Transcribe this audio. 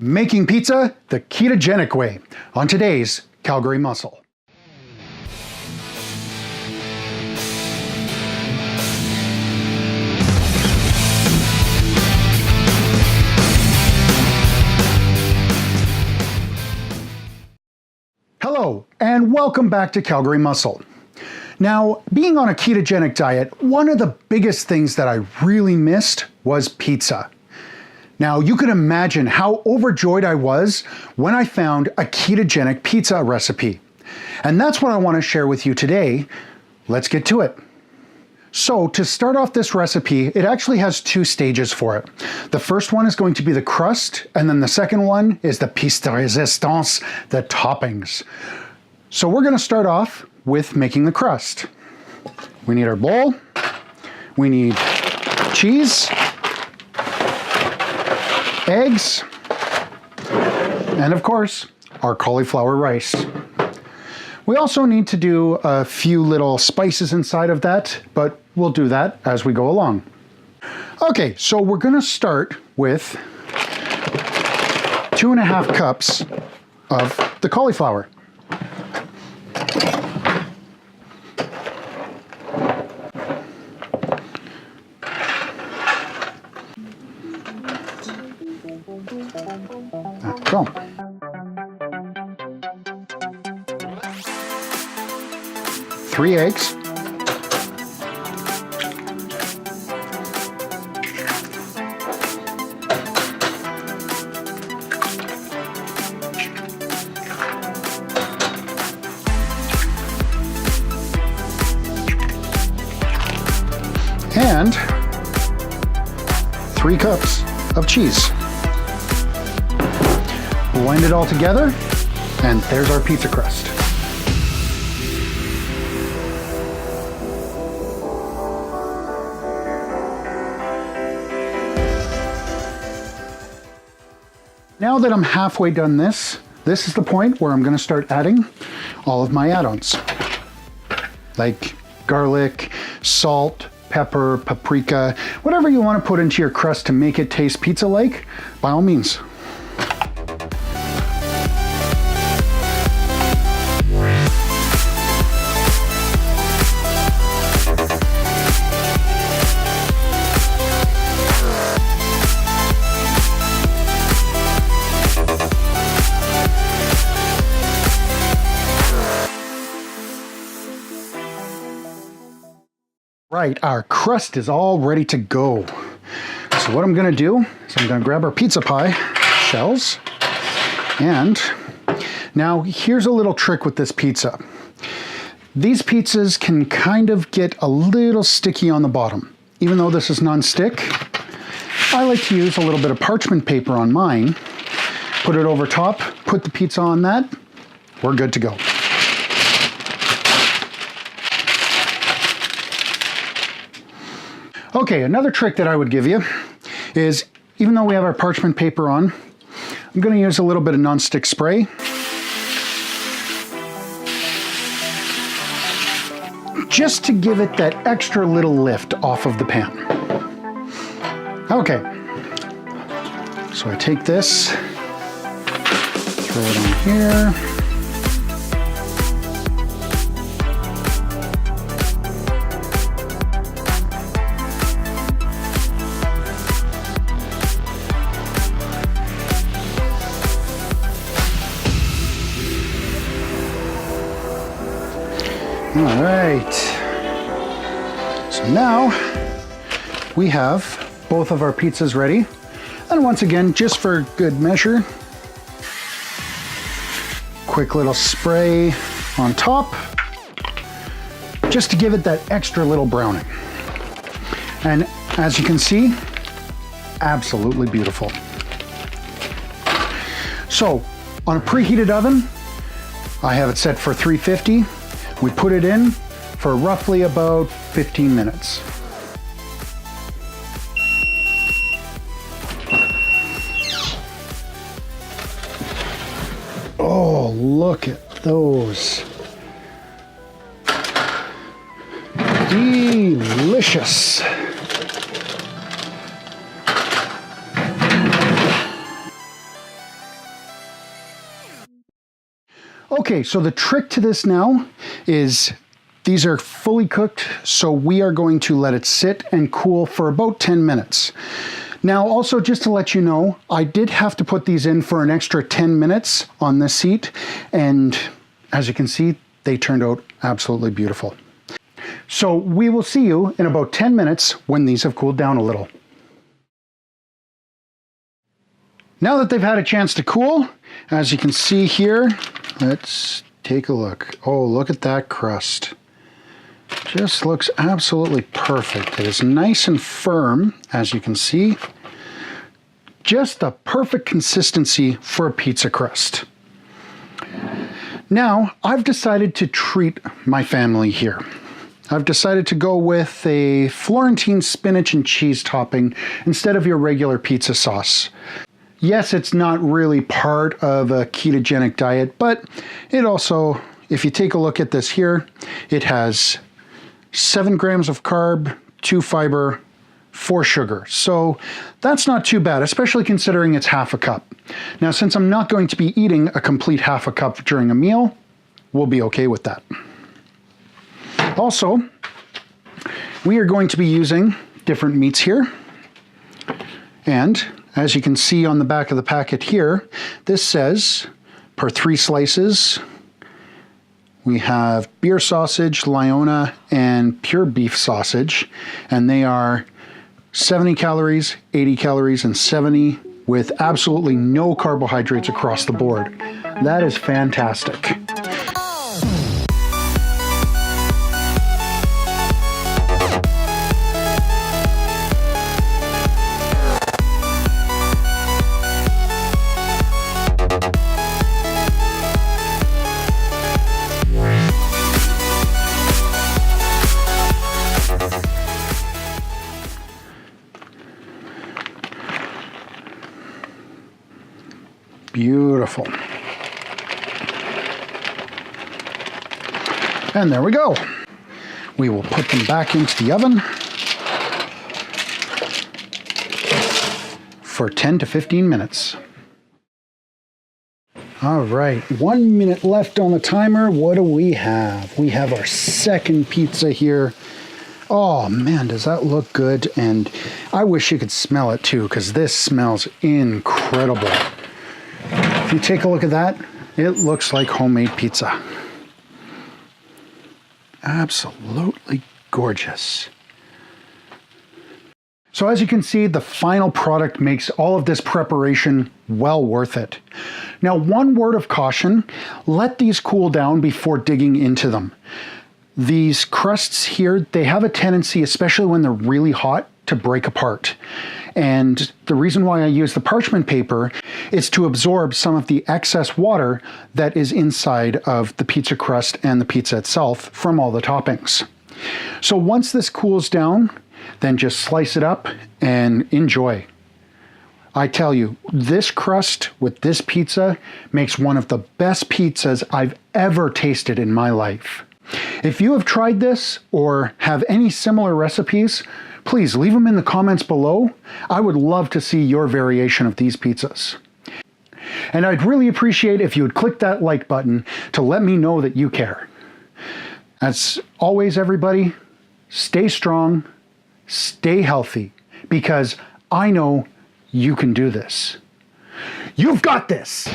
Making pizza the ketogenic way on today's Calgary Muscle. Hello, and welcome back to Calgary Muscle. Now, being on a ketogenic diet, one of the biggest things that I really missed was pizza. Now, you can imagine how overjoyed I was when I found a ketogenic pizza recipe. And that's what I want to share with you today. Let's get to it. So, to start off this recipe, it actually has two stages for it. The first one is going to be the crust, and then the second one is the pièce de résistance, the toppings. So we're going to start off with making the crust. We need our bowl, we need cheese, eggs, and of course, our cauliflower rice. We also need to do a few little spices inside of that, but we'll do that as we go along. Okay, so we're gonna start with 2.5 cups of the cauliflower. Go. Three eggs. And 3 cups of cheese. Blend it all together, and there's our pizza crust. Now that I'm halfway done this is the point where I'm going to start adding all of my add-ons. Like garlic, salt, pepper, paprika, whatever you want to put into your crust to make it taste pizza-like, by all means. Right, our crust is all ready to go. So what I'm gonna do is I'm gonna grab our pizza pie shells, and now here's a little trick with this pizza. These pizzas can kind of get a little sticky on the bottom. Even though this is non-stick, I like to use a little bit of parchment paper on mine, put it over top, put the pizza on that, we're good to go. Okay, another trick that I would give you is, even though we have our parchment paper on, I'm going to use a little bit of non-stick spray. Just to give it that extra little lift off of the pan. Okay, so I take this, throw it on here. All right, so now we have both of our pizzas ready. And once again, just for good measure, quick little spray on top, just to give it that extra little browning. And as you can see, absolutely beautiful. So on a preheated oven, I have it set for 350. We put it in for roughly about 15 minutes. Oh, look at those. Delicious. Okay, so the trick to this now is these are fully cooked, so we are going to let it sit and cool for about 10 minutes. Now, also just to let you know, I did have to put these in for an extra 10 minutes on this heat, and as you can see, they turned out absolutely beautiful. So we will see you in about 10 minutes when these have cooled down a little. Now that they've had a chance to cool, as you can see here, let's take a look. Oh, look at that crust. Just looks absolutely perfect. It is nice and firm, as you can see. Just the perfect consistency for a pizza crust. Now, I've decided to treat my family here. I've decided to go with a Florentine spinach and cheese topping instead of your regular pizza sauce. Yes, it's not really part of a ketogenic diet, but it also, if you take a look at this here, it has 7 grams of carb, 2 fiber, 4 sugar. So that's not too bad, especially considering it's half a cup. Now, since I'm not going to be eating a complete half a cup during a meal, we'll be okay with that. Also, we are going to be using different meats here. And as you can see on the back of the packet here, this says per 3 slices, we have beer sausage, Liona, and pure beef sausage. And they are 70 calories, 80 calories, and 70 with absolutely no carbohydrates across the board. That is fantastic. Beautiful. And there we go. We will put them back into the oven for 10 to 15 minutes. All right, 1 minute left on the timer. What do we have? We have our second pizza here. Oh man, does that look good? And I wish you could smell it too, because this smells incredible. If you take a look at that, it looks like homemade pizza. Absolutely gorgeous. So as you can see, the final product makes all of this preparation well worth it. Now, one word of caution, let these cool down before digging into them. These crusts here, they have a tendency, especially when they're really hot, to break apart. And the reason why I use the parchment paper is to absorb some of the excess water that is inside of the pizza crust and the pizza itself from all the toppings. So once this cools down, then just slice it up and enjoy. I tell you, this crust with this pizza makes one of the best pizzas I've ever tasted in my life. If you have tried this or have any similar recipes, please leave them in the comments below. I would love to see your variation of these pizzas. And I'd really appreciate if you would click that like button to let me know that you care. As always, everybody, stay strong, stay healthy, because I know you can do this. You've got this!